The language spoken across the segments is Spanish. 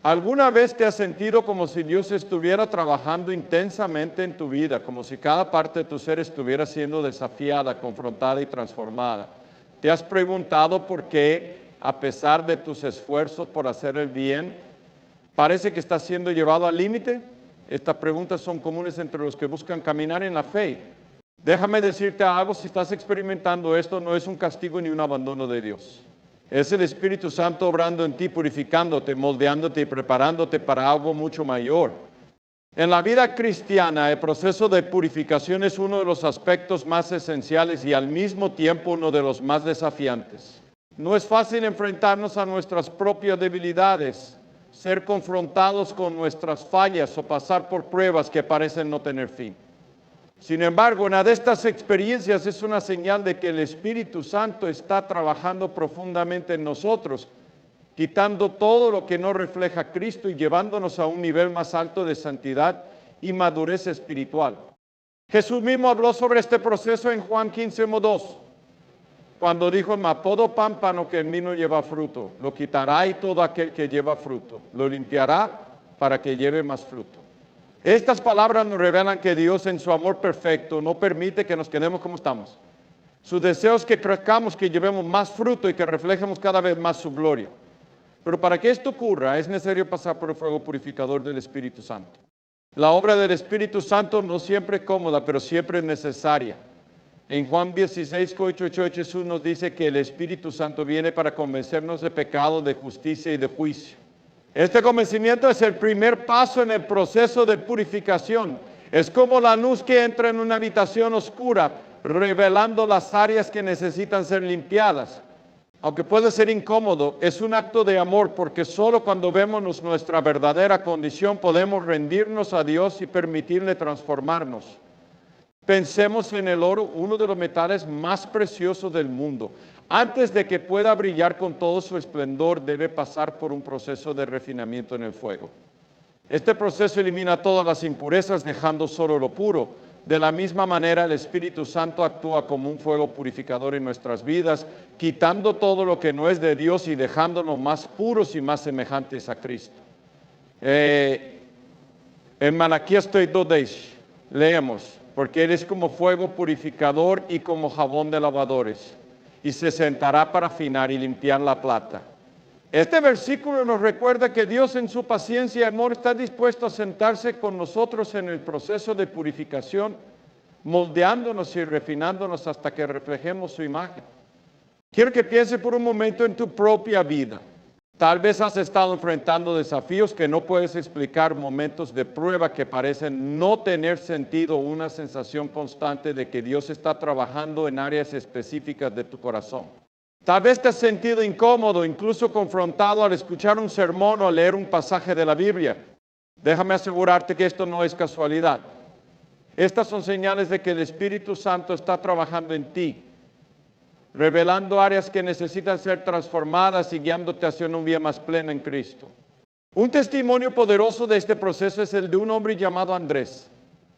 ¿Alguna vez te has sentido como si Dios estuviera trabajando intensamente en tu vida, como si cada parte de tu ser estuviera siendo desafiada, confrontada y transformada? ¿Te has preguntado por qué, a pesar de tus esfuerzos por hacer el bien, parece que estás siendo llevado al límite? Estas preguntas son comunes entre los que buscan caminar en la fe. Déjame decirte algo, si estás experimentando esto, no es un castigo ni un abandono de Dios. Es el Espíritu Santo obrando en ti, purificándote, moldeándote y preparándote para algo mucho mayor. En la vida cristiana, el proceso de purificación es uno de los aspectos más esenciales y al mismo tiempo uno de los más desafiantes. No es fácil enfrentarnos a nuestras propias debilidades, ser confrontados con nuestras fallas o pasar por pruebas que parecen no tener fin. Sin embargo, una de estas experiencias es una señal de que el Espíritu Santo está trabajando profundamente en nosotros, quitando todo lo que no refleja a Cristo y llevándonos a un nivel más alto de santidad y madurez espiritual. Jesús mismo habló sobre este proceso en Juan 15:2, cuando dijo: todo pámpano que en mí no lleva fruto, lo quitará, y todo aquel que lleva fruto, lo limpiará para que lleve más fruto. Estas palabras nos revelan que Dios, en su amor perfecto, no permite que nos quedemos como estamos. Su deseo es que crezcamos, que llevemos más fruto y que reflejemos cada vez más su gloria. Pero para que esto ocurra, es necesario pasar por el fuego purificador del Espíritu Santo. La obra del Espíritu Santo no siempre es cómoda, pero siempre es necesaria. En Juan 16:8 Jesús nos dice que el Espíritu Santo viene para convencernos de pecado, de justicia y de juicio. Este convencimiento es el primer paso en el proceso de purificación. Es como la luz que entra en una habitación oscura, revelando las áreas que necesitan ser limpiadas. Aunque puede ser incómodo, es un acto de amor, porque solo cuando vemos nuestra verdadera condición podemos rendirnos a Dios y permitirle transformarnos. Pensemos en el oro, uno de los metales más preciosos del mundo. Antes de que pueda brillar con todo su esplendor, debe pasar por un proceso de refinamiento en el fuego. Este proceso elimina todas las impurezas, dejando solo lo puro. De la misma manera, el Espíritu Santo actúa como un fuego purificador en nuestras vidas, quitando todo lo que no es de Dios y dejándonos más puros y más semejantes a Cristo. En Malaquías 3:2 leemos: porque Él es como fuego purificador y como jabón de lavadores, y se sentará para afinar y limpiar la plata. Este versículo nos recuerda que Dios, en su paciencia y amor, está dispuesto a sentarse con nosotros en el proceso de purificación, moldeándonos y refinándonos hasta que reflejemos su imagen. Quiero que pienses por un momento en tu propia vida. Tal vez has estado enfrentando desafíos que no puedes explicar, momentos de prueba que parecen no tener sentido, una sensación constante de que Dios está trabajando en áreas específicas de tu corazón. Tal vez te has sentido incómodo, incluso confrontado al escuchar un sermón o al leer un pasaje de la Biblia. Déjame asegurarte que esto no es casualidad. Estas son señales de que el Espíritu Santo está trabajando en ti, revelando áreas que necesitan ser transformadas y guiándote hacia una vida más plena en Cristo. Un testimonio poderoso de este proceso es el de un hombre llamado Andrés.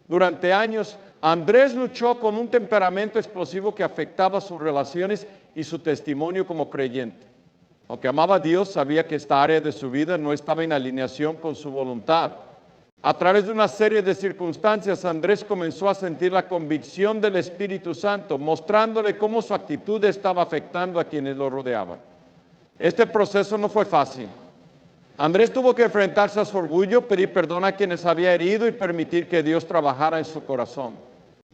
Durante años, Andrés luchó con un temperamento explosivo que afectaba sus relaciones y su testimonio como creyente. Aunque amaba a Dios, sabía que esta área de su vida no estaba en alineación con su voluntad. A través de una serie de circunstancias, Andrés comenzó a sentir la convicción del Espíritu Santo, mostrándole cómo su actitud estaba afectando a quienes lo rodeaban. Este proceso no fue fácil. Andrés tuvo que enfrentarse a su orgullo, pedir perdón a quienes había herido y permitir que Dios trabajara en su corazón.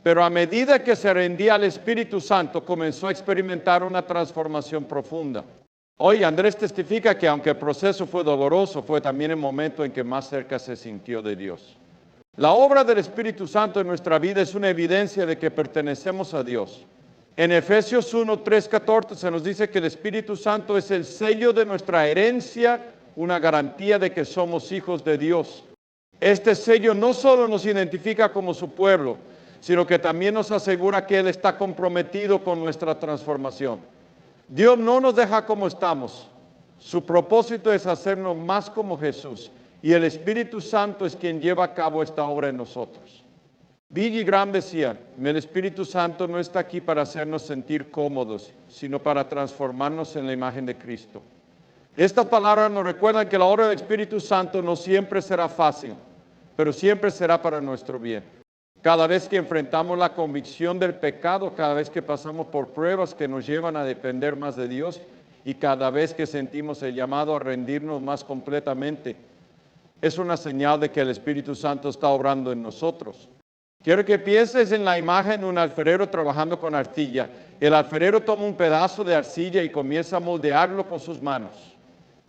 Pero a medida que se rendía al Espíritu Santo, comenzó a experimentar una transformación profunda. Hoy Andrés testifica que aunque el proceso fue doloroso, fue también el momento en que más cerca se sintió de Dios. La obra del Espíritu Santo en nuestra vida es una evidencia de que pertenecemos a Dios. En Efesios 1:3-14 se nos dice que el Espíritu Santo es el sello de nuestra herencia, una garantía de que somos hijos de Dios. Este sello no solo nos identifica como su pueblo, sino que también nos asegura que Él está comprometido con nuestra transformación. Dios no nos deja como estamos. Su propósito es hacernos más como Jesús, y el Espíritu Santo es quien lleva a cabo esta obra en nosotros. Billy Graham decía: el Espíritu Santo no está aquí para hacernos sentir cómodos, sino para transformarnos en la imagen de Cristo. Estas palabras nos recuerdan que la obra del Espíritu Santo no siempre será fácil, pero siempre será para nuestro bien. Cada vez que enfrentamos la convicción del pecado, cada vez que pasamos por pruebas que nos llevan a depender más de Dios y cada vez que sentimos el llamado a rendirnos más completamente, es una señal de que el Espíritu Santo está obrando en nosotros. Quiero que pienses en la imagen de un alfarero trabajando con arcilla. El alfarero toma un pedazo de arcilla y comienza a moldearlo con sus manos.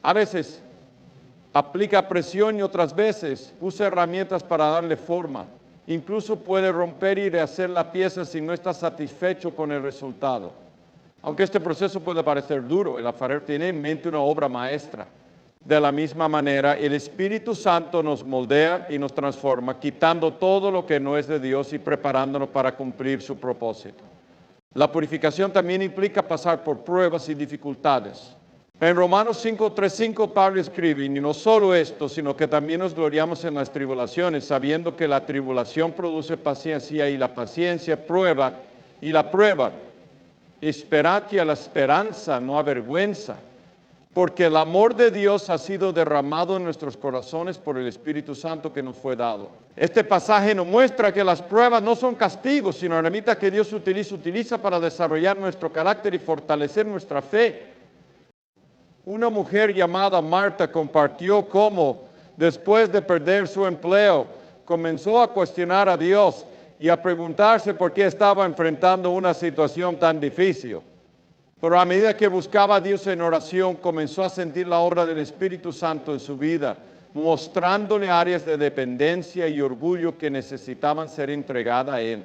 A veces aplica presión y otras veces usa herramientas para darle forma. Incluso puede romper y rehacer la pieza si no está satisfecho con el resultado. Aunque este proceso puede parecer duro, el alfarero tiene en mente una obra maestra. De la misma manera, el Espíritu Santo nos moldea y nos transforma, quitando todo lo que no es de Dios y preparándonos para cumplir su propósito. La purificación también implica pasar por pruebas y dificultades. En Romanos 5:3-5 Pablo escribe, y no solo esto, sino que también nos gloriamos en las tribulaciones, sabiendo que la tribulación produce paciencia y la paciencia prueba, y la prueba esperad que a la esperanza no avergüenza, porque el amor de Dios ha sido derramado en nuestros corazones por el Espíritu Santo que nos fue dado. Este pasaje nos muestra que las pruebas no son castigos, sino herramientas que Dios utiliza para desarrollar nuestro carácter y fortalecer nuestra fe. Una mujer llamada Marta compartió cómo, después de perder su empleo, comenzó a cuestionar a Dios y a preguntarse por qué estaba enfrentando una situación tan difícil. Pero a medida que buscaba a Dios en oración, comenzó a sentir la obra del Espíritu Santo en su vida, mostrándole áreas de dependencia y orgullo que necesitaban ser entregadas a Él.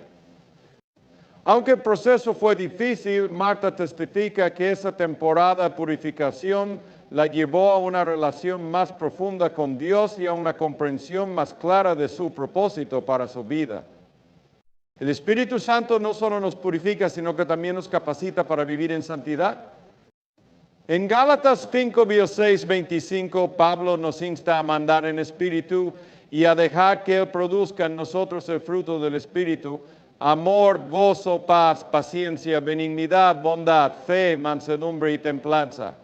Aunque el proceso fue difícil, Marta testifica que esa temporada de purificación la llevó a una relación más profunda con Dios y a una comprensión más clara de su propósito para su vida. El Espíritu Santo no solo nos purifica, sino que también nos capacita para vivir en santidad. En Gálatas 5:6-25, Pablo nos insta a mandar en espíritu y a dejar que Él produzca en nosotros el fruto del Espíritu: amor, gozo, paz, paciencia, benignidad, bondad, fe, mansedumbre y templanza.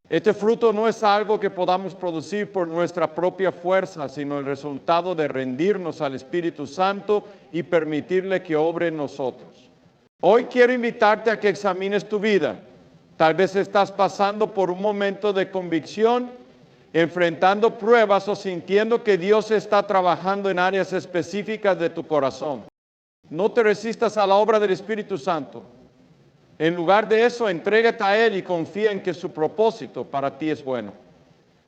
Este fruto no es algo que podamos producir por nuestra propia fuerza, sino el resultado de rendirnos al Espíritu Santo y permitirle que obre en nosotros. Hoy quiero invitarte a que examines tu vida. Tal vez estás pasando por un momento de convicción, enfrentando pruebas o sintiendo que Dios está trabajando en áreas específicas de tu corazón. No te resistas a la obra del Espíritu Santo. En lugar de eso, entrégate a Él y confía en que su propósito para ti es bueno.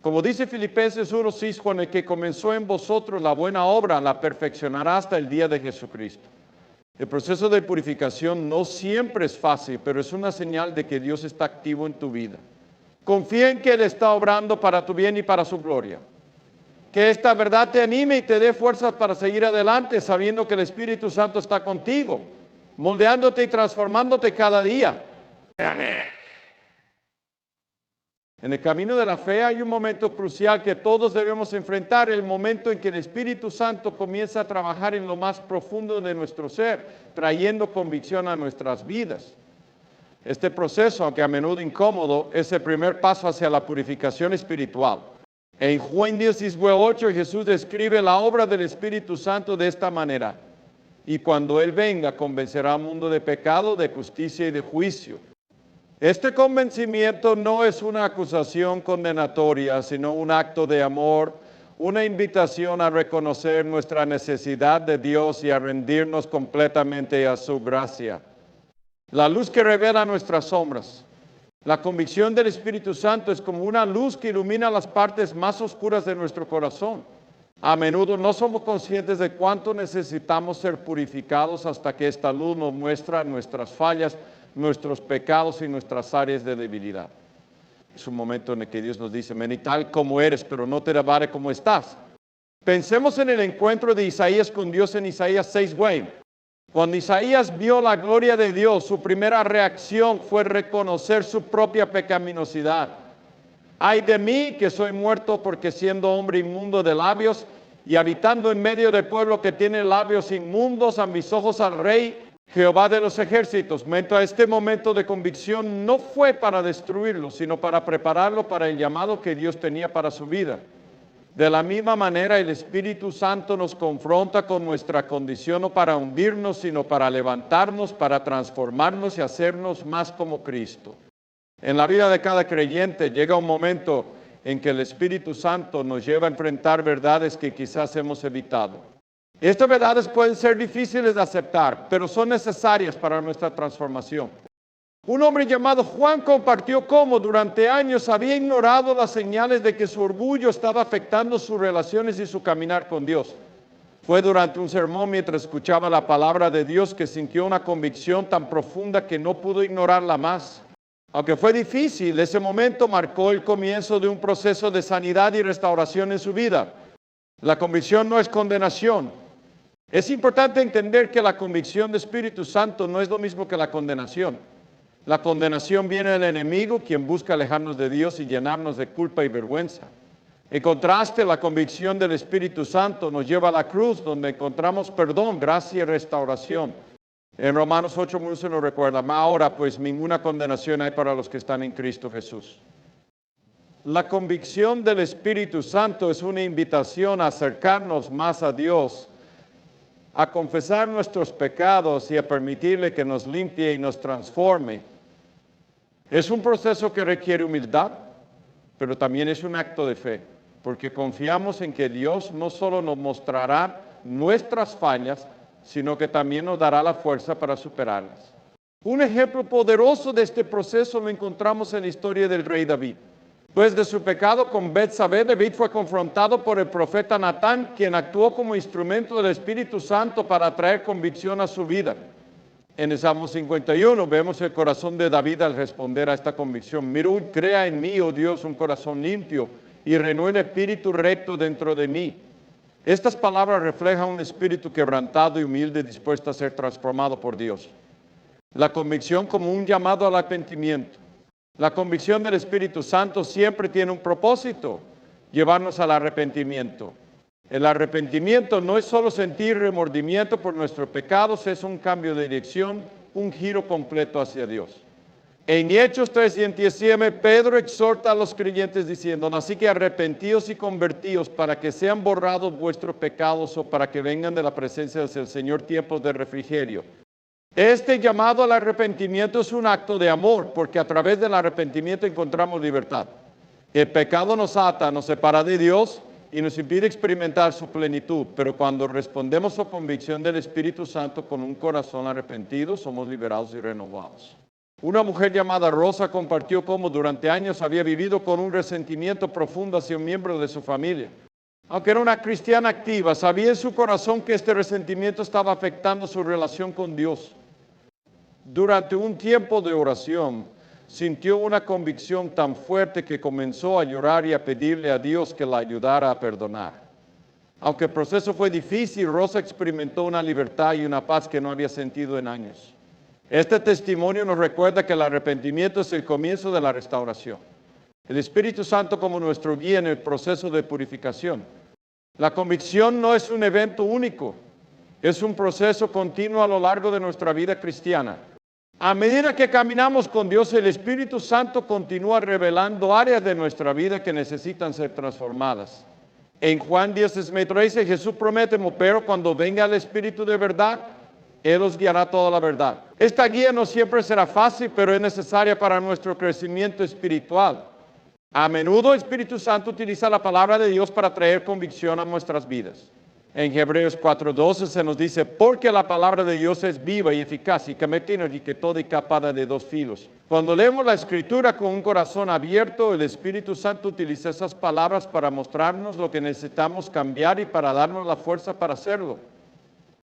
Como dice Filipenses 1:6, con el que comenzó en vosotros la buena obra, la perfeccionará hasta el día de Jesucristo. El proceso de purificación no siempre es fácil, pero es una señal de que Dios está activo en tu vida. Confía en que Él está obrando para tu bien y para su gloria. Que esta verdad te anime y te dé fuerzas para seguir adelante, sabiendo que el Espíritu Santo está contigo, moldeándote y transformándote cada día. En el camino de la fe hay un momento crucial que todos debemos enfrentar, el momento en que el Espíritu Santo comienza a trabajar en lo más profundo de nuestro ser, trayendo convicción a nuestras vidas. Este proceso, aunque a menudo incómodo, es el primer paso hacia la purificación espiritual. En Juan 10:8 Jesús describe la obra del Espíritu Santo de esta manera: y cuando Él venga, convencerá al mundo de pecado, de justicia y de juicio. Este convencimiento no es una acusación condenatoria, sino un acto de amor, una invitación a reconocer nuestra necesidad de Dios y a rendirnos completamente a su gracia. La luz que revela nuestras sombras. La convicción del Espíritu Santo es como una luz que ilumina las partes más oscuras de nuestro corazón. A menudo no somos conscientes de cuánto necesitamos ser purificados hasta que esta luz nos muestra nuestras fallas, nuestros pecados y nuestras áreas de debilidad. Es un momento en el que Dios nos dice: ven y tal como eres, pero no te vale como estás. Pensemos en el encuentro de Isaías con Dios en Isaías 6:9. Cuando Isaías vio la gloria de Dios, su primera reacción fue reconocer su propia pecaminosidad. Ay de mí, que soy muerto, porque siendo hombre inmundo de labios y habitando en medio del pueblo que tiene labios inmundos, a mis ojos al Rey Jehová de los ejércitos, mientras este momento de convicción no fue para destruirlo, sino para prepararlo para el llamado que Dios tenía para su vida. De la misma manera, el Espíritu Santo nos confronta con nuestra condición no para hundirnos, sino para levantarnos, para transformarnos y hacernos más como Cristo. En la vida de cada creyente llega un momento en que el Espíritu Santo nos lleva a enfrentar verdades que quizás hemos evitado. Estas verdades pueden ser difíciles de aceptar, pero son necesarias para nuestra transformación. Un hombre llamado Juan compartió cómo durante años había ignorado las señales de que su orgullo estaba afectando sus relaciones y su caminar con Dios. Fue durante un sermón mientras escuchaba la palabra de Dios que sintió una convicción tan profunda que no pudo ignorarla más. Aunque fue difícil, ese momento marcó el comienzo de un proceso de sanidad y restauración en su vida. La convicción no es condenación. Es importante entender que la convicción del Espíritu Santo no es lo mismo que la condenación. La condenación viene del enemigo, quien busca alejarnos de Dios y llenarnos de culpa y vergüenza. En contraste, la convicción del Espíritu Santo nos lleva a la cruz, donde encontramos perdón, gracia y restauración. En Romanos 8 se nos recuerda, ahora pues ninguna condenación hay para los que están en Cristo Jesús. La convicción del Espíritu Santo es una invitación a acercarnos más a Dios, a confesar nuestros pecados y a permitirle que nos limpie y nos transforme. Es un proceso que requiere humildad, pero también es un acto de fe, porque confiamos en que Dios no solo nos mostrará nuestras fallas, sino que también nos dará la fuerza para superarlas. Un ejemplo poderoso de este proceso lo encontramos en la historia del rey David. Después de su pecado con Betsabé, David fue confrontado por el profeta Natán, quien actuó como instrumento del Espíritu Santo para traer convicción a su vida. En el Salmo 51 vemos el corazón de David al responder a esta convicción. Mirad, crea en mí, oh Dios, un corazón limpio y renueva el espíritu recto dentro de mí. Estas palabras reflejan un espíritu quebrantado y humilde dispuesto a ser transformado por Dios. La convicción como un llamado al arrepentimiento. La convicción del Espíritu Santo siempre tiene un propósito, llevarnos al arrepentimiento. El arrepentimiento no es solo sentir remordimiento por nuestros pecados, es un cambio de dirección, un giro completo hacia Dios. En Hechos 3:17, Pedro exhorta a los creyentes diciendo, así que arrepentíos y convertíos para que sean borrados vuestros pecados o para que vengan de la presencia del Señor tiempos de refrigerio. Este llamado al arrepentimiento es un acto de amor, porque a través del arrepentimiento encontramos libertad. El pecado nos ata, nos separa de Dios y nos impide experimentar su plenitud, pero cuando respondemos a la convicción del Espíritu Santo con un corazón arrepentido, somos liberados y renovados. Una mujer llamada Rosa compartió cómo durante años había vivido con un resentimiento profundo hacia un miembro de su familia. Aunque era una cristiana activa, sabía en su corazón que este resentimiento estaba afectando su relación con Dios. Durante un tiempo de oración, sintió una convicción tan fuerte que comenzó a llorar y a pedirle a Dios que la ayudara a perdonar. Aunque el proceso fue difícil, Rosa experimentó una libertad y una paz que no había sentido en años. Este testimonio nos recuerda que el arrepentimiento es el comienzo de la restauración. El Espíritu Santo como nuestro guía en el proceso de purificación. La convicción no es un evento único, es un proceso continuo a lo largo de nuestra vida cristiana. A medida que caminamos con Dios, el Espíritu Santo continúa revelando áreas de nuestra vida que necesitan ser transformadas. En Juan 10:13 Jesús promete, pero cuando venga el Espíritu de verdad, Él os guiará toda la verdad. Esta guía no siempre será fácil, pero es necesaria para nuestro crecimiento espiritual. A menudo el Espíritu Santo utiliza la palabra de Dios para traer convicción a nuestras vidas. En Hebreos 4:12 se nos dice, porque la palabra de Dios es viva y eficaz y que toda y capada de dos filos. Cuando leemos la Escritura con un corazón abierto, el Espíritu Santo utiliza esas palabras para mostrarnos lo que necesitamos cambiar y para darnos la fuerza para hacerlo.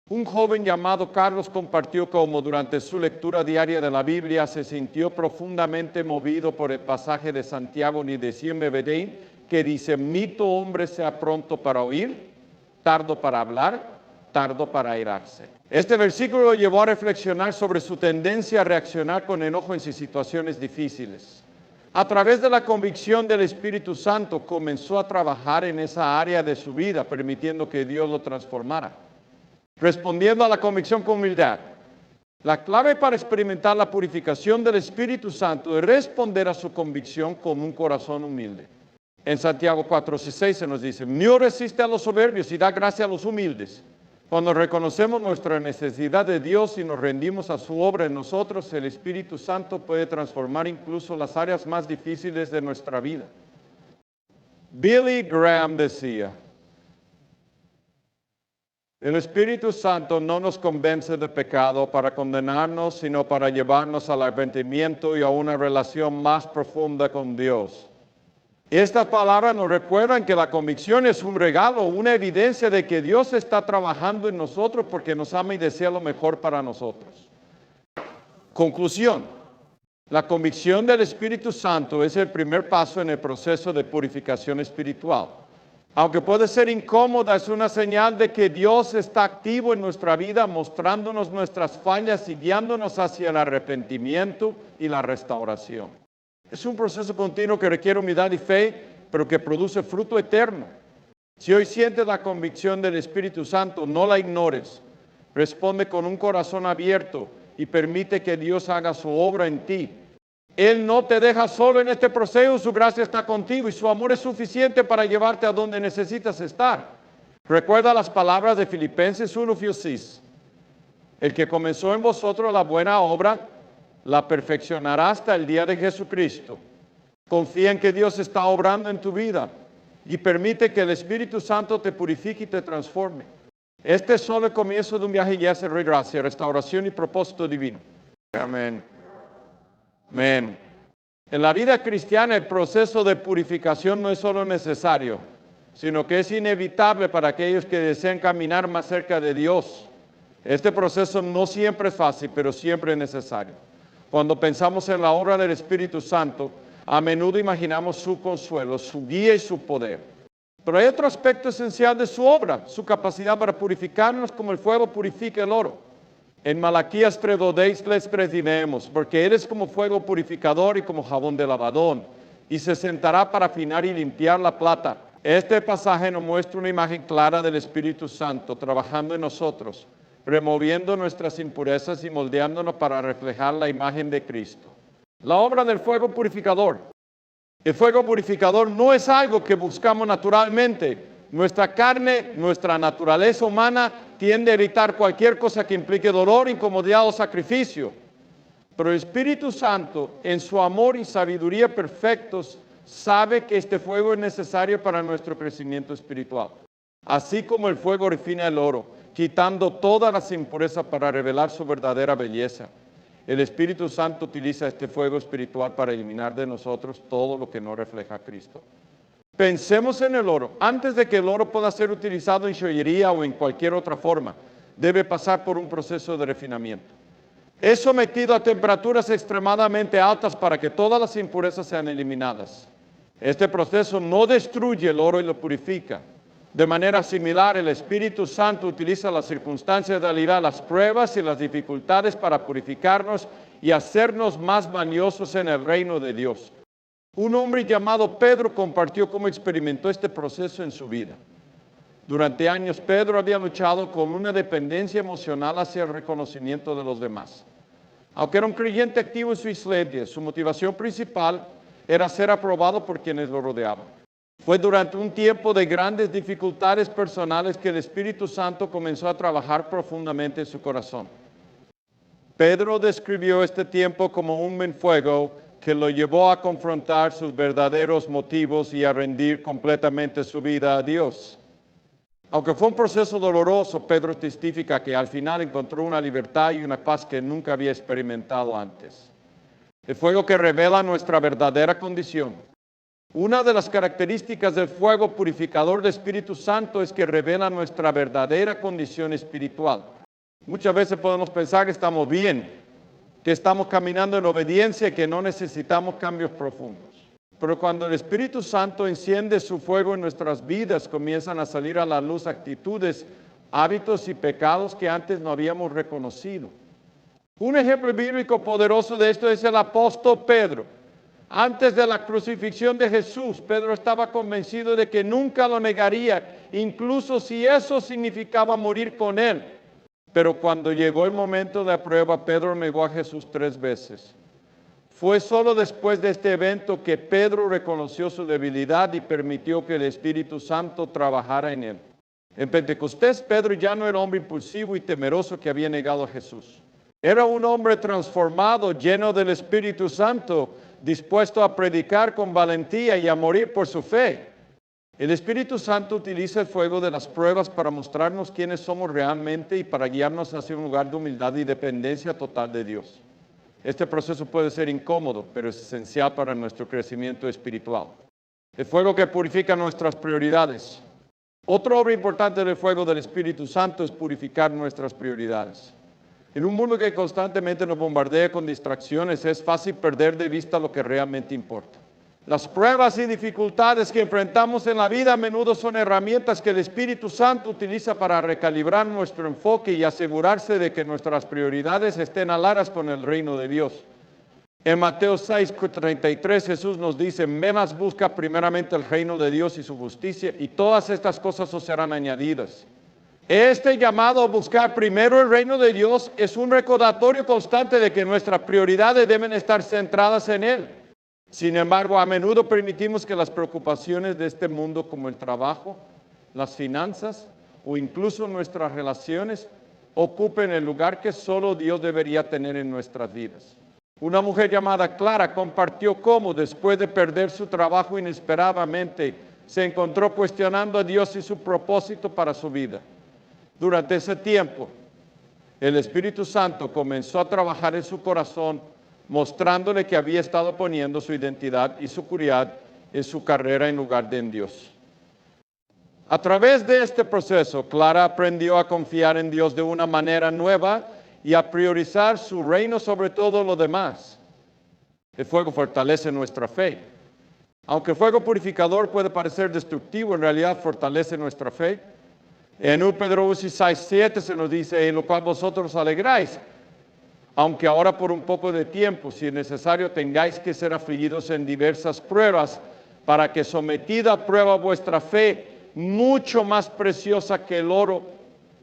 Un joven llamado Carlos compartió cómo durante su lectura diaria de la Biblia se sintió profundamente movido por el pasaje de Santiago ni de 100 que dice, mito hombre sea pronto para oír, tardo para hablar, tardo para airarse. Este versículo lo llevó a reflexionar sobre su tendencia a reaccionar con enojo en situaciones difíciles. A través de la convicción del Espíritu Santo comenzó a trabajar en esa área de su vida, permitiendo que Dios lo transformara. Respondiendo a la convicción con humildad, La clave para experimentar la purificación del Espíritu Santo es responder a su convicción con un corazón humilde. En Santiago 4:6 se nos dice, no resiste a los soberbios y da gracia a los humildes. Cuando reconocemos nuestra necesidad de Dios y nos rendimos a su obra en nosotros, el Espíritu Santo puede transformar incluso las áreas más difíciles de nuestra vida. Billy Graham decía, el Espíritu Santo no nos convence de pecado para condenarnos, sino para llevarnos al arrepentimiento y a una relación más profunda con Dios. Estas palabras nos recuerdan que la convicción es un regalo, una evidencia de que Dios está trabajando en nosotros porque nos ama y desea lo mejor para nosotros. Conclusión. La convicción del Espíritu Santo es el primer paso en el proceso de purificación espiritual. Aunque puede ser incómoda, es una señal de que Dios está activo en nuestra vida, mostrándonos nuestras fallas y guiándonos hacia el arrepentimiento y la restauración. Es un proceso continuo que requiere humildad y fe, pero que produce fruto eterno. Si hoy sientes la convicción del Espíritu Santo, no la ignores. Responde con un corazón abierto y permite que Dios haga su obra en ti. Él no te deja solo en este proceso, su gracia está contigo y su amor es suficiente para llevarte a donde necesitas estar. Recuerda las palabras de Filipenses 1:6. El que comenzó en vosotros la buena obra, la perfeccionará hasta el día de Jesucristo. Confía en que Dios está obrando en tu vida y permite que el Espíritu Santo te purifique y te transforme. Este es solo el comienzo de un viaje ya hacia gracia, restauración y propósito divino. Amén. Amén. En la vida cristiana el proceso de purificación no es solo necesario, sino que es inevitable para aquellos que desean caminar más cerca de Dios. Este proceso no siempre es fácil, pero siempre es necesario. Cuando pensamos en la obra del Espíritu Santo, a menudo imaginamos su consuelo, su guía y su poder. Pero hay otro aspecto esencial de su obra, su capacidad para purificarnos como el fuego purifica el oro. En Malaquías 3:2 les predicemos, porque eres como fuego purificador y como jabón de lavadón, y se sentará para afinar y limpiar la plata. Este pasaje nos muestra una imagen clara del Espíritu Santo trabajando en nosotros, removiendo nuestras impurezas y moldeándonos para reflejar la imagen de Cristo. La obra del fuego purificador. El fuego purificador no es algo que buscamos naturalmente. Nuestra carne, nuestra naturaleza humana tiende a evitar cualquier cosa que implique dolor, incomodidad o sacrificio. Pero el Espíritu Santo, en su amor y sabiduría perfectos, sabe que este fuego es necesario para nuestro crecimiento espiritual. Así como el fuego refina el oro, quitando todas las impurezas para revelar su verdadera belleza. El Espíritu Santo utiliza este fuego espiritual para eliminar de nosotros todo lo que no refleja a Cristo. Pensemos en el oro. Antes de que el oro pueda ser utilizado en joyería o en cualquier otra forma, debe pasar por un proceso de refinamiento. Es sometido a temperaturas extremadamente altas para que todas las impurezas sean eliminadas. Este proceso no destruye el oro y lo purifica. De manera similar, el Espíritu Santo utiliza las circunstancias de la vida, las pruebas y las dificultades para purificarnos y hacernos más valiosos en el reino de Dios. Un hombre llamado Pedro compartió cómo experimentó este proceso en su vida. Durante años, Pedro había luchado con una dependencia emocional hacia el reconocimiento de los demás. Aunque era un creyente activo en su iglesia, su motivación principal era ser aprobado por quienes lo rodeaban. Fue durante un tiempo de grandes dificultades personales que el Espíritu Santo comenzó a trabajar profundamente en su corazón. Pedro describió este tiempo como un buen fuego que lo llevó a confrontar sus verdaderos motivos y a rendir completamente su vida a Dios. Aunque fue un proceso doloroso, Pedro testifica que al final encontró una libertad y una paz que nunca había experimentado antes. El fuego que revela nuestra verdadera condición. Una de las características del fuego purificador del Espíritu Santo es que revela nuestra verdadera condición espiritual. Muchas veces podemos pensar que estamos bien, que estamos caminando en obediencia y que no necesitamos cambios profundos. Pero cuando el Espíritu Santo enciende su fuego en nuestras vidas, comienzan a salir a la luz actitudes, hábitos y pecados que antes no habíamos reconocido. Un ejemplo bíblico poderoso de esto es el apóstol Pedro. Antes de la crucifixión de Jesús, Pedro estaba convencido de que nunca lo negaría, incluso si eso significaba morir con él. Pero cuando llegó el momento de la prueba, Pedro negó a Jesús 3 veces. Fue solo después de este evento que Pedro reconoció su debilidad y permitió que el Espíritu Santo trabajara en él. En Pentecostés, Pedro ya no era hombre impulsivo y temeroso que había negado a Jesús. Era un hombre transformado, lleno del Espíritu Santo, dispuesto a predicar con valentía y a morir por su fe. El Espíritu Santo utiliza el fuego de las pruebas para mostrarnos quiénes somos realmente y para guiarnos hacia un lugar de humildad y dependencia total de Dios. Este proceso puede ser incómodo, pero es esencial para nuestro crecimiento espiritual. El fuego que purifica nuestras prioridades. Otra obra importante del fuego del Espíritu Santo es purificar nuestras prioridades. En un mundo que constantemente nos bombardea con distracciones, es fácil perder de vista lo que realmente importa. Las pruebas y dificultades que enfrentamos en la vida a menudo son herramientas que el Espíritu Santo utiliza para recalibrar nuestro enfoque y asegurarse de que nuestras prioridades estén aladas con el reino de Dios. En Mateo 6:33 Jesús nos dice: "Ve más, busca primeramente el reino de Dios y su justicia, y todas estas cosas os serán añadidas". Este llamado a buscar primero el reino de Dios es un recordatorio constante de que nuestras prioridades deben estar centradas en Él. Sin embargo, a menudo permitimos que las preocupaciones de este mundo, como el trabajo, las finanzas o incluso nuestras relaciones, ocupen el lugar que solo Dios debería tener en nuestras vidas. Una mujer llamada Clara compartió cómo, después de perder su trabajo inesperadamente, se encontró cuestionando a Dios y su propósito para su vida. Durante ese tiempo, el Espíritu Santo comenzó a trabajar en su corazón, mostrándole que había estado poniendo su identidad y su seguridad en su carrera en lugar de en Dios. A través de este proceso, Clara aprendió a confiar en Dios de una manera nueva y a priorizar su reino sobre todo lo demás. El fuego fortalece nuestra fe. Aunque el fuego purificador puede parecer destructivo, en realidad fortalece nuestra fe. En 1 Pedro 6:7 se nos dice: "En lo cual vosotros os alegráis, aunque ahora por un poco de tiempo, si es necesario, tengáis que ser afligidos en diversas pruebas, para que sometida a prueba vuestra fe, mucho más preciosa que el oro,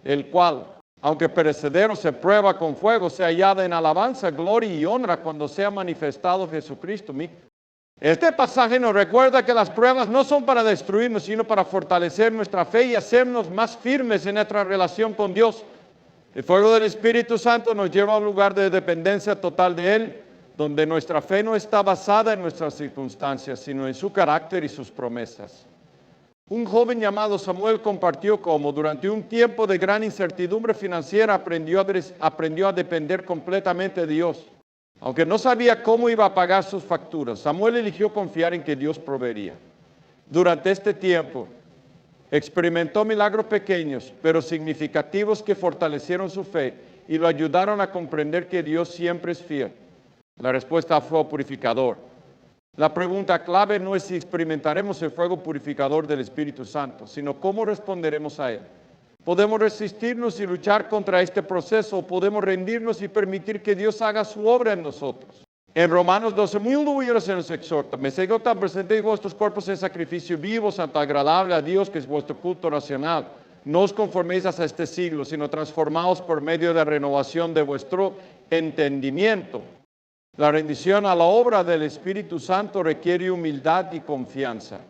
el cual, aunque perecedero, se prueba con fuego, sea hallada en alabanza, gloria y honra cuando sea manifestado Jesucristo". Este pasaje nos recuerda que las pruebas no son para destruirnos, sino para fortalecer nuestra fe y hacernos más firmes en nuestra relación con Dios. El fuego del Espíritu Santo nos lleva a un lugar de dependencia total de Él, donde nuestra fe no está basada en nuestras circunstancias, sino en su carácter y sus promesas. Un joven llamado Samuel compartió cómo durante un tiempo de gran incertidumbre financiera aprendió a depender completamente de Dios. Aunque no sabía cómo iba a pagar sus facturas, Samuel eligió confiar en que Dios proveería. Durante este tiempo, experimentó milagros pequeños, pero significativos que fortalecieron su fe y lo ayudaron a comprender que Dios siempre es fiel. La respuesta fue purificador. La pregunta clave no es si experimentaremos el fuego purificador del Espíritu Santo, sino cómo responderemos a él. Podemos resistirnos y luchar contra este proceso, o podemos rendirnos y permitir que Dios haga su obra en nosotros. En Romanos 12, muy orgulloso se nos exhorta: "Me cego tan presente vuestros cuerpos en sacrificio vivo, santo, agradable a Dios, que es vuestro culto racional. No os conforméis a este siglo, sino transformaos por medio de la renovación de vuestro entendimiento". La rendición a la obra del Espíritu Santo requiere humildad y confianza.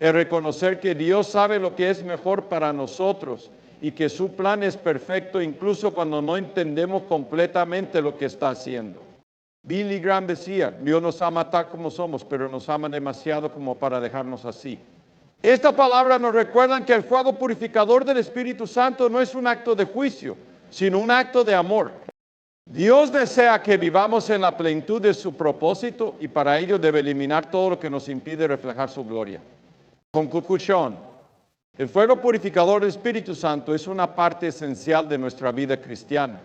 El reconocer que Dios sabe lo que es mejor para nosotros y que su plan es perfecto incluso cuando no entendemos completamente lo que está haciendo. Billy Graham decía: "Dios nos ama tal como somos, pero nos ama demasiado como para dejarnos así". Esta palabra nos recuerda que el fuego purificador del Espíritu Santo no es un acto de juicio, sino un acto de amor. Dios desea que vivamos en la plenitud de su propósito y para ello debe eliminar todo lo que nos impide reflejar su gloria. Conclusión: el fuego purificador del Espíritu Santo es una parte esencial de nuestra vida cristiana.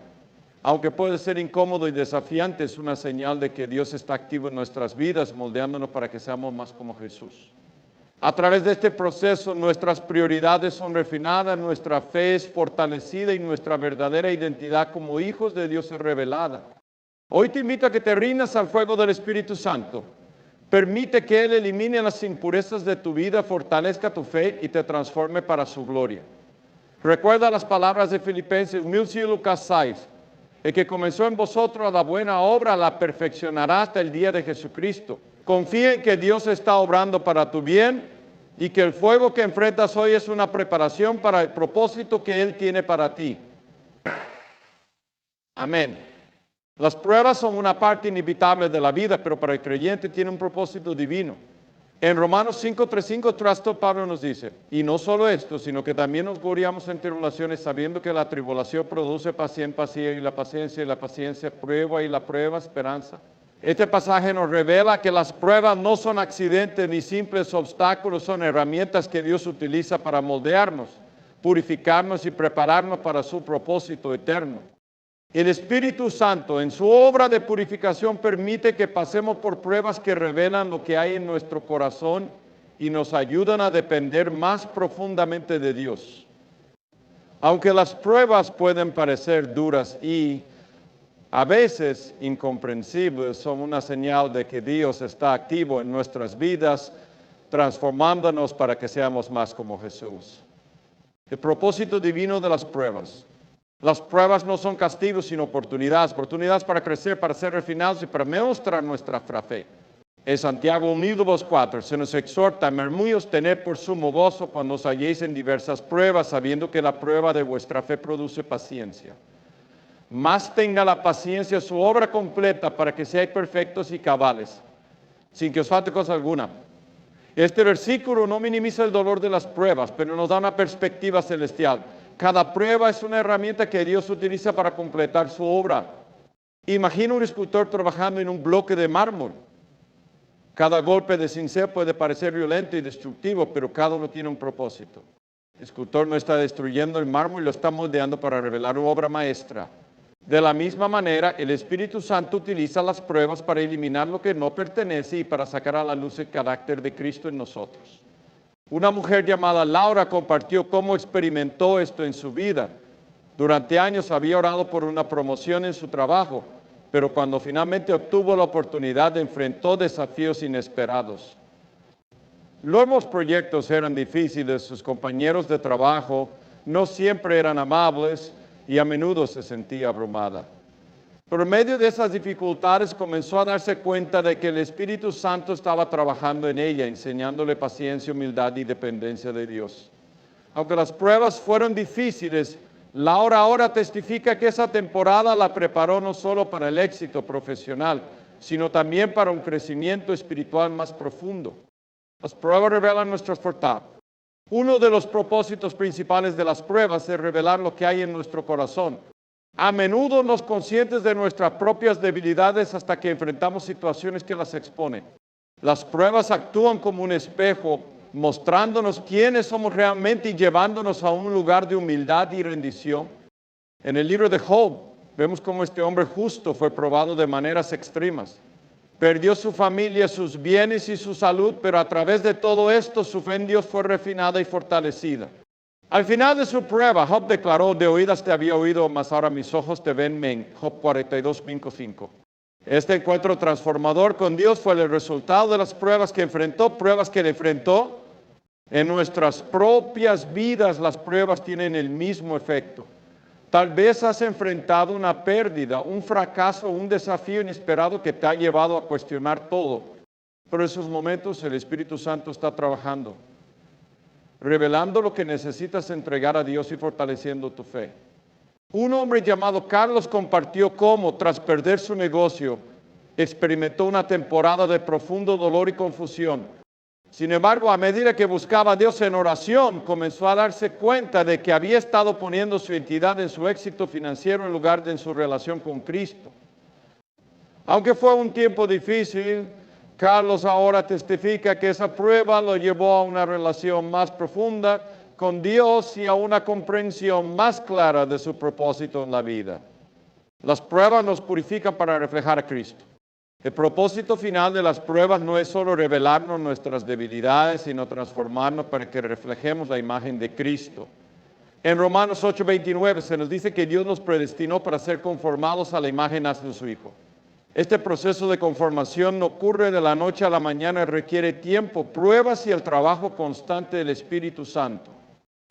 Aunque puede ser incómodo y desafiante, es una señal de que Dios está activo en nuestras vidas, moldeándonos para que seamos más como Jesús. A través de este proceso, nuestras prioridades son refinadas, nuestra fe es fortalecida y nuestra verdadera identidad como hijos de Dios es revelada. Hoy te invito a que te rindas al fuego del Espíritu Santo. Permite que Él elimine las impurezas de tu vida, fortalezca tu fe y te transforme para su gloria. Recuerda las palabras de Filipenses 1:6. El que comenzó en vosotros la buena obra la perfeccionará hasta el día de Jesucristo. Confía en que Dios está obrando para tu bien y que el fuego que enfrentas hoy es una preparación para el propósito que Él tiene para ti. Amén. Las pruebas son una parte inevitable de la vida, pero para el creyente tiene un propósito divino. En Romanos 5:3-5, Pablo nos dice, y no solo esto, sino que también nos gloriamos en tribulaciones, sabiendo que la tribulación produce paciencia, y la paciencia prueba, y la prueba esperanza. Este pasaje nos revela que las pruebas no son accidentes ni simples obstáculos, son herramientas que Dios utiliza para moldearnos, purificarnos y prepararnos para su propósito eterno. El Espíritu Santo en su obra de purificación permite que pasemos por pruebas que revelan lo que hay en nuestro corazón y nos ayudan a depender más profundamente de Dios. Aunque las pruebas pueden parecer duras y a veces incomprensibles, son una señal de que Dios está activo en nuestras vidas, transformándonos para que seamos más como Jesús. El propósito divino de las pruebas. Las pruebas no son castigos, sino oportunidades para crecer, para ser refinados y para mostrar nuestra fe. En Santiago 1:4 se nos exhorta, hermanos, tener por sumo gozo cuando os halléis en diversas pruebas, sabiendo que la prueba de vuestra fe produce paciencia. Más tenga la paciencia su obra completa para que seáis perfectos y cabales, sin que os falte cosa alguna. Este versículo no minimiza el dolor de las pruebas, pero nos da una perspectiva celestial. Cada prueba es una herramienta que Dios utiliza para completar su obra. Imagina un escultor trabajando en un bloque de mármol. Cada golpe de cincel puede parecer violento y destructivo, pero cada uno tiene un propósito. El escultor no está destruyendo el mármol y lo está moldeando para revelar una obra maestra. De la misma manera, el Espíritu Santo utiliza las pruebas para eliminar lo que no pertenece y para sacar a la luz el carácter de Cristo en nosotros. Una mujer llamada Laura compartió cómo experimentó esto en su vida. Durante años había orado por una promoción en su trabajo, pero cuando finalmente obtuvo la oportunidad enfrentó desafíos inesperados. Los proyectos eran difíciles, sus compañeros de trabajo no siempre eran amables y a menudo se sentía abrumada. Pero en medio de esas dificultades comenzó a darse cuenta de que el Espíritu Santo estaba trabajando en ella, enseñándole paciencia, humildad y dependencia de Dios. Aunque las pruebas fueron difíciles, Laura ahora testifica que esa temporada la preparó no solo para el éxito profesional, sino también para un crecimiento espiritual más profundo. Las pruebas revelan nuestras fortalezas. Uno de los propósitos principales de las pruebas es revelar lo que hay en nuestro corazón. A menudo nos conscientes de nuestras propias debilidades hasta que enfrentamos situaciones que las exponen. Las pruebas actúan como un espejo, mostrándonos quiénes somos realmente y llevándonos a un lugar de humildad y rendición. En el libro de Job, vemos cómo este hombre justo fue probado de maneras extremas. Perdió su familia, sus bienes y su salud, pero a través de todo esto su fe en Dios fue refinada y fortalecida. Al final de su prueba, Job declaró, de oídas te había oído, mas ahora mis ojos te ven, men. Job 42:5. Este encuentro transformador con Dios fue el resultado de las pruebas que le enfrentó. En nuestras propias vidas las pruebas tienen el mismo efecto. Tal vez has enfrentado una pérdida, un fracaso, un desafío inesperado que te ha llevado a cuestionar todo. Pero en esos momentos el Espíritu Santo está trabajando, revelando lo que necesitas entregar a Dios y fortaleciendo tu fe. Un hombre llamado Carlos compartió cómo, tras perder su negocio, experimentó una temporada de profundo dolor y confusión. Sin embargo, a medida que buscaba a Dios en oración, comenzó a darse cuenta de que había estado poniendo su identidad en su éxito financiero en lugar de en su relación con Cristo. Aunque fue un tiempo difícil, Carlos ahora testifica que esa prueba lo llevó a una relación más profunda con Dios y a una comprensión más clara de su propósito en la vida. Las pruebas nos purifican para reflejar a Cristo. El propósito final de las pruebas no es solo revelarnos nuestras debilidades, sino transformarnos para que reflejemos la imagen de Cristo. En Romanos 8:29 se nos dice que Dios nos predestinó para ser conformados a la imagen de su Hijo. Este proceso de conformación no ocurre de la noche a la mañana, requiere tiempo, pruebas y el trabajo constante del Espíritu Santo.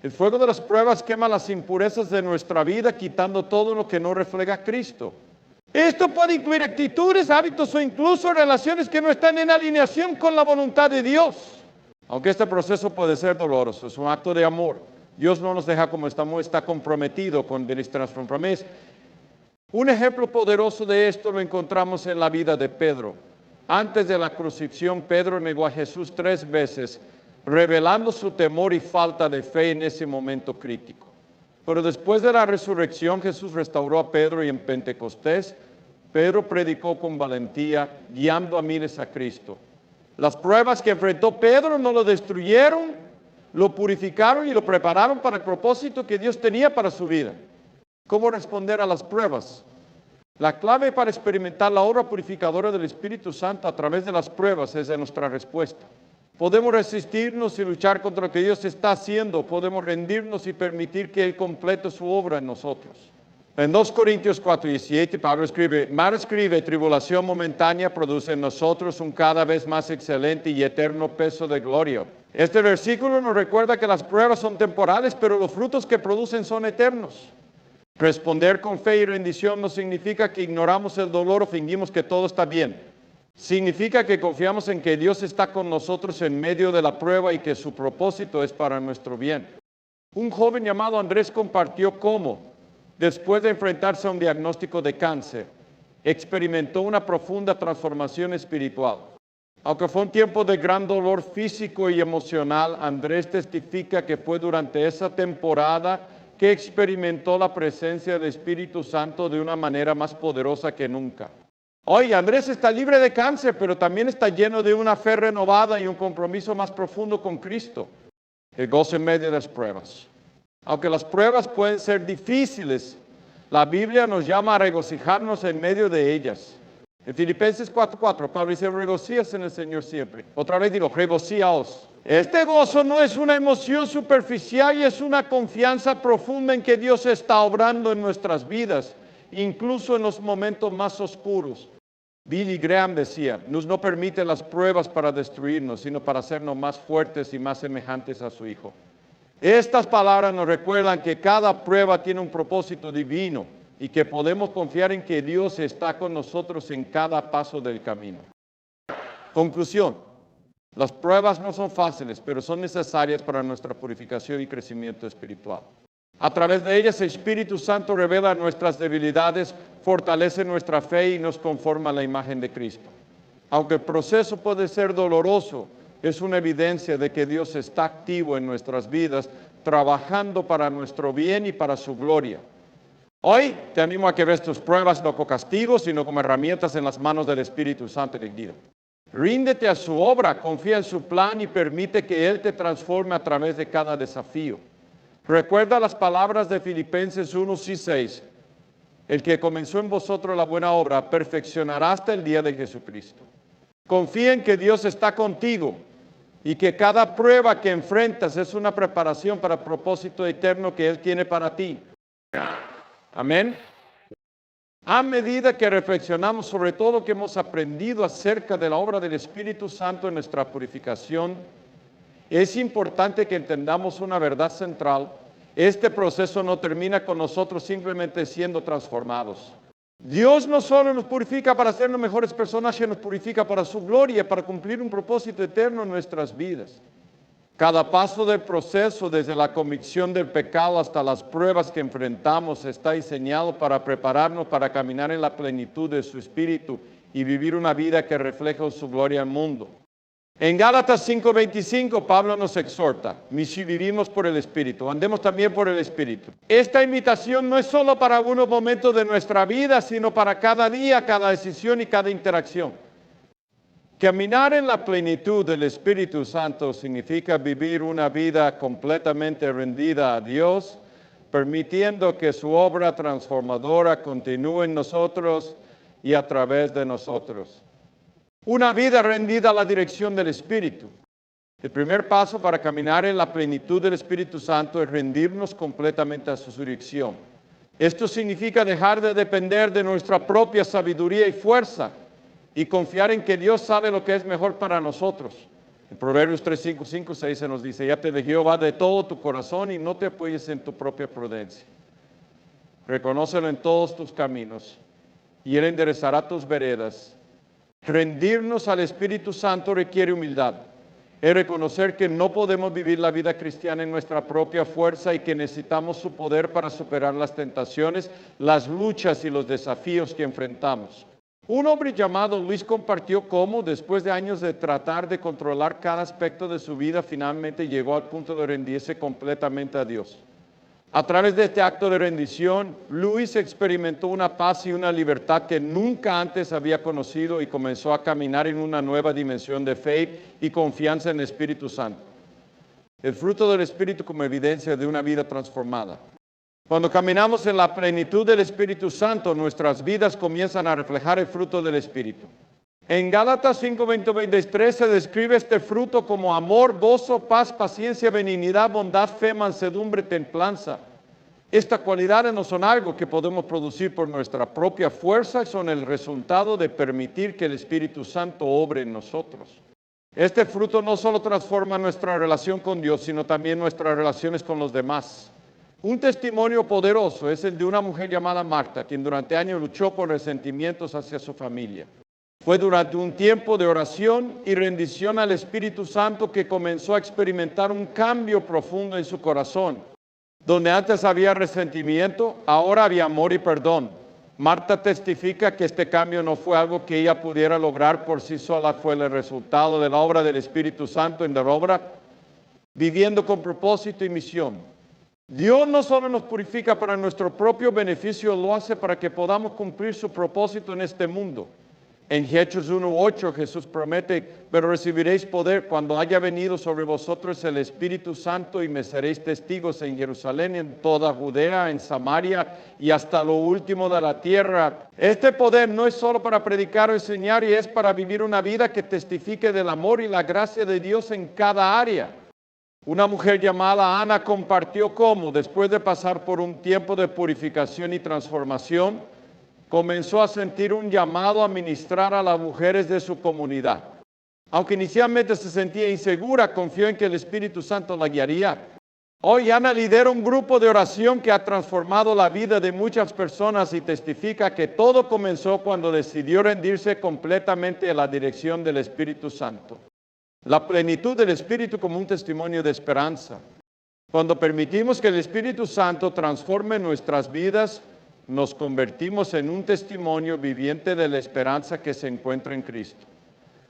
El fuego de las pruebas quema las impurezas de nuestra vida, quitando todo lo que no refleja a Cristo. Esto puede incluir actitudes, hábitos o incluso relaciones que no están en alineación con la voluntad de Dios. Aunque este proceso puede ser doloroso, es un acto de amor. Dios no nos deja como estamos, está comprometido con nuestras promesas. Un ejemplo poderoso de esto lo encontramos en la vida de Pedro. Antes de la crucifixión, Pedro negó a Jesús 3 veces, revelando su temor y falta de fe en ese momento crítico. Pero después de la resurrección, Jesús restauró a Pedro y en Pentecostés, Pedro predicó con valentía, guiando a miles a Cristo. Las pruebas que enfrentó Pedro no lo destruyeron, lo purificaron y lo prepararon para el propósito que Dios tenía para su vida. ¿Cómo responder a las pruebas? La clave para experimentar la obra purificadora del Espíritu Santo a través de las pruebas es de nuestra respuesta. Podemos resistirnos y luchar contra lo que Dios está haciendo. Podemos rendirnos y permitir que Él complete su obra en nosotros. En 2 Corintios 4:17, Pablo escribe, tribulación momentánea produce en nosotros un cada vez más excelente y eterno peso de gloria. Este versículo nos recuerda que las pruebas son temporales, pero los frutos que producen son eternos. Responder con fe y rendición no significa que ignoramos el dolor o fingimos que todo está bien. Significa que confiamos en que Dios está con nosotros en medio de la prueba y que su propósito es para nuestro bien. Un joven llamado Andrés compartió cómo, después de enfrentarse a un diagnóstico de cáncer, experimentó una profunda transformación espiritual. Aunque fue un tiempo de gran dolor físico y emocional, Andrés testifica que fue durante esa temporada que experimentó la presencia del Espíritu Santo de una manera más poderosa que nunca. Hoy Andrés está libre de cáncer, pero también está lleno de una fe renovada y un compromiso más profundo con Cristo. El gozo en medio de las pruebas. Aunque las pruebas pueden ser difíciles, la Biblia nos llama a regocijarnos en medio de ellas. En Filipenses 4:4, Pablo dice, regocías en el Señor siempre. Otra vez digo, regocíaos. Este gozo no es una emoción superficial y es una confianza profunda en que Dios está obrando en nuestras vidas, incluso en los momentos más oscuros. Billy Graham decía, Dios no permite las pruebas para destruirnos, sino para hacernos más fuertes y más semejantes a su Hijo. Estas palabras nos recuerdan que cada prueba tiene un propósito divino y que podemos confiar en que Dios está con nosotros en cada paso del camino. Conclusión, las pruebas no son fáciles, pero son necesarias para nuestra purificación y crecimiento espiritual. A través de ellas el Espíritu Santo revela nuestras debilidades, fortalece nuestra fe y nos conforma a la imagen de Cristo. Aunque el proceso puede ser doloroso, es una evidencia de que Dios está activo en nuestras vidas, trabajando para nuestro bien y para su gloria. Hoy te animo a que veas tus pruebas no como castigos, sino como herramientas en las manos del Espíritu Santo de Dios. Ríndete a su obra, confía en su plan y permite que Él te transforme a través de cada desafío. Recuerda las palabras de Filipenses 1:6. El que comenzó en vosotros la buena obra, perfeccionará hasta el día de Jesucristo. Confía en que Dios está contigo y que cada prueba que enfrentas es una preparación para el propósito eterno que Él tiene para ti. Amén. A medida que reflexionamos sobre todo lo que hemos aprendido acerca de la obra del Espíritu Santo en nuestra purificación, es importante que entendamos una verdad central. Este proceso no termina con nosotros simplemente siendo transformados. Dios no solo nos purifica para sernos mejores personas, sino nos purifica para su gloria, para cumplir un propósito eterno en nuestras vidas. Cada paso del proceso, desde la convicción del pecado hasta las pruebas que enfrentamos, está diseñado para prepararnos para caminar en la plenitud de su Espíritu y vivir una vida que refleja su gloria al mundo. En Gálatas 5:25, Pablo nos exhorta, si vivimos por el Espíritu, andemos también por el Espíritu. Esta invitación no es solo para algunos momentos de nuestra vida, sino para cada día, cada decisión y cada interacción. Caminar en la plenitud del Espíritu Santo significa vivir una vida completamente rendida a Dios, permitiendo que su obra transformadora continúe en nosotros y a través de nosotros. Una vida rendida a la dirección del Espíritu. El primer paso para caminar en la plenitud del Espíritu Santo es rendirnos completamente a su dirección. Esto significa dejar de depender de nuestra propia sabiduría y fuerza y confiar en que Dios sabe lo que es mejor para nosotros. En Proverbios 3, 5, 5, 6 se nos dice, ya te de Jehová de todo tu corazón y no te apoyes en tu propia prudencia. Reconócelo en todos tus caminos y Él enderezará tus veredas. Rendirnos al Espíritu Santo requiere humildad. Es reconocer que no podemos vivir la vida cristiana en nuestra propia fuerza y que necesitamos su poder para superar las tentaciones, las luchas y los desafíos que enfrentamos. Un hombre llamado Luis compartió cómo, después de años de tratar de controlar cada aspecto de su vida, finalmente llegó al punto de rendirse completamente a Dios. A través de este acto de rendición, Luis experimentó una paz y una libertad que nunca antes había conocido y comenzó a caminar en una nueva dimensión de fe y confianza en el Espíritu Santo. El fruto del Espíritu como evidencia de una vida transformada. Cuando caminamos en la plenitud del Espíritu Santo, nuestras vidas comienzan a reflejar el fruto del Espíritu. En Gálatas 5, 20, 23 se describe este fruto como amor, gozo, paz, paciencia, benignidad, bondad, fe, mansedumbre, templanza. Estas cualidades no son algo que podemos producir por nuestra propia fuerza, son el resultado de permitir que el Espíritu Santo obre en nosotros. Este fruto no solo transforma nuestra relación con Dios, sino también nuestras relaciones con los demás. Un testimonio poderoso es el de una mujer llamada Marta, quien durante años luchó con resentimientos hacia su familia. Fue durante un tiempo de oración y rendición al Espíritu Santo que comenzó a experimentar un cambio profundo en su corazón. Donde antes había resentimiento, ahora había amor y perdón. Marta testifica que este cambio no fue algo que ella pudiera lograr por sí sola, fue el resultado de la obra del Espíritu Santo en la obra, viviendo con propósito y misión. Dios no solo nos purifica para nuestro propio beneficio, lo hace para que podamos cumplir su propósito en este mundo. En Hechos 1:8 Jesús promete, pero recibiréis poder cuando haya venido sobre vosotros el Espíritu Santo y me seréis testigos en Jerusalén, en toda Judea, en Samaria y hasta lo último de la tierra. Este poder no es solo para predicar o enseñar, y es para vivir una vida que testifique del amor y la gracia de Dios en cada área. Una mujer llamada Ana compartió cómo, después de pasar por un tiempo de purificación y transformación, comenzó a sentir un llamado a ministrar a las mujeres de su comunidad. Aunque inicialmente se sentía insegura, confió en que el Espíritu Santo la guiaría. Hoy Ana lidera un grupo de oración que ha transformado la vida de muchas personas y testifica que todo comenzó cuando decidió rendirse completamente a la dirección del Espíritu Santo. La plenitud del Espíritu como un testimonio de esperanza. Cuando permitimos que el Espíritu Santo transforme nuestras vidas, nos convertimos en un testimonio viviente de la esperanza que se encuentra en Cristo.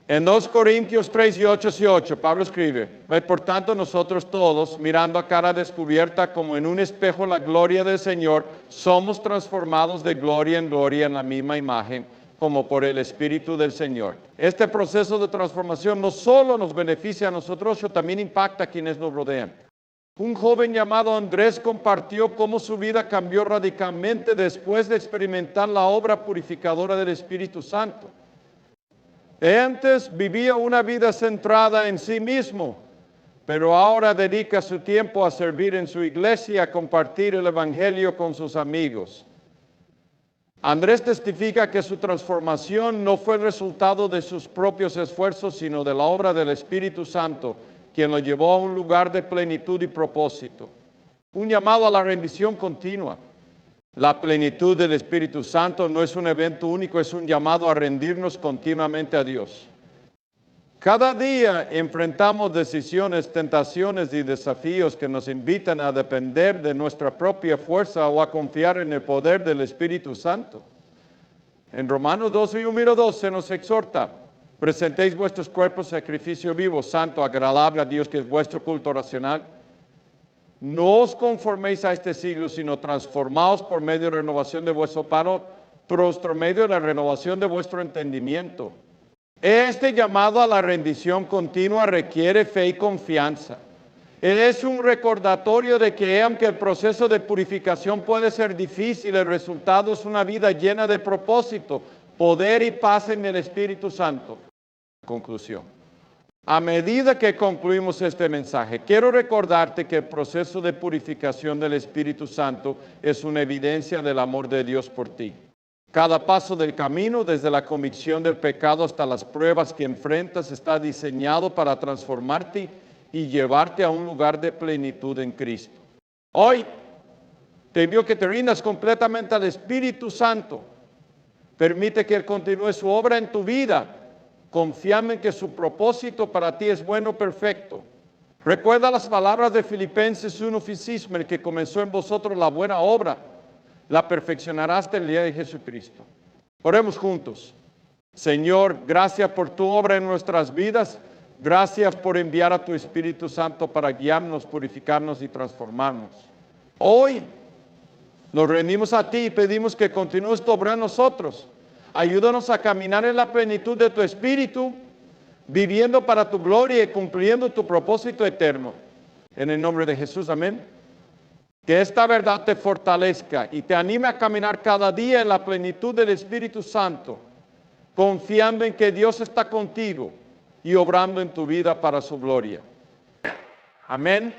En 2 Corintios 3 y 8, Pablo escribe, por tanto nosotros todos, mirando a cara descubierta como en un espejo la gloria del Señor, somos transformados de gloria en la misma imagen, como por el Espíritu del Señor. Este proceso de transformación no solo nos beneficia a nosotros, sino también impacta a quienes nos rodean. Un joven llamado Andrés compartió cómo su vida cambió radicalmente después de experimentar la obra purificadora del Espíritu Santo. Antes vivía una vida centrada en sí mismo, pero ahora dedica su tiempo a servir en su iglesia y a compartir el Evangelio con sus amigos. Andrés testifica que su transformación no fue el resultado de sus propios esfuerzos, sino de la obra del Espíritu Santo, quien lo llevó a un lugar de plenitud y propósito. Un llamado a la rendición continua. La plenitud del Espíritu Santo no es un evento único, es un llamado a rendirnos continuamente a Dios. Cada día enfrentamos decisiones, tentaciones y desafíos que nos invitan a depender de nuestra propia fuerza o a confiar en el poder del Espíritu Santo. En Romanos 12 y 1:2 se nos exhorta: presentéis vuestros cuerpos sacrificio vivo, santo, agradable a Dios, que es vuestro culto racional. No os conforméis a este siglo, sino transformaos por medio de la renovación de vuestro por medio de la renovación de vuestro entendimiento. Este llamado a la rendición continua requiere fe y confianza. Es un recordatorio de que aunque el proceso de purificación puede ser difícil, el resultado es una vida llena de propósito, poder y paz en el Espíritu Santo. Conclusión. A medida que concluimos este mensaje, quiero recordarte que el proceso de purificación del Espíritu Santo es una evidencia del amor de Dios por ti. Cada paso del camino, desde la convicción del pecado hasta las pruebas que enfrentas, está diseñado para transformarte y llevarte a un lugar de plenitud en Cristo. Hoy te envío que te rindas completamente al Espíritu Santo. Permite que Él continúe su obra en tu vida, confiando en que su propósito para ti es bueno, perfecto. Recuerda las palabras de Filipenses 1:6, el que comenzó en vosotros la buena obra, la perfeccionará hasta el día de Jesucristo. Oremos juntos. Señor, gracias por tu obra en nuestras vidas. Gracias por enviar a tu Espíritu Santo para guiarnos, purificarnos y transformarnos. Hoy nos rendimos a ti y pedimos que continúes tu obra en nosotros. Ayúdanos a caminar en la plenitud de tu Espíritu, viviendo para tu gloria y cumpliendo tu propósito eterno. En el nombre de Jesús, amén. Que esta verdad te fortalezca y te anime a caminar cada día en la plenitud del Espíritu Santo, confiando en que Dios está contigo y obrando en tu vida para su gloria. Amén.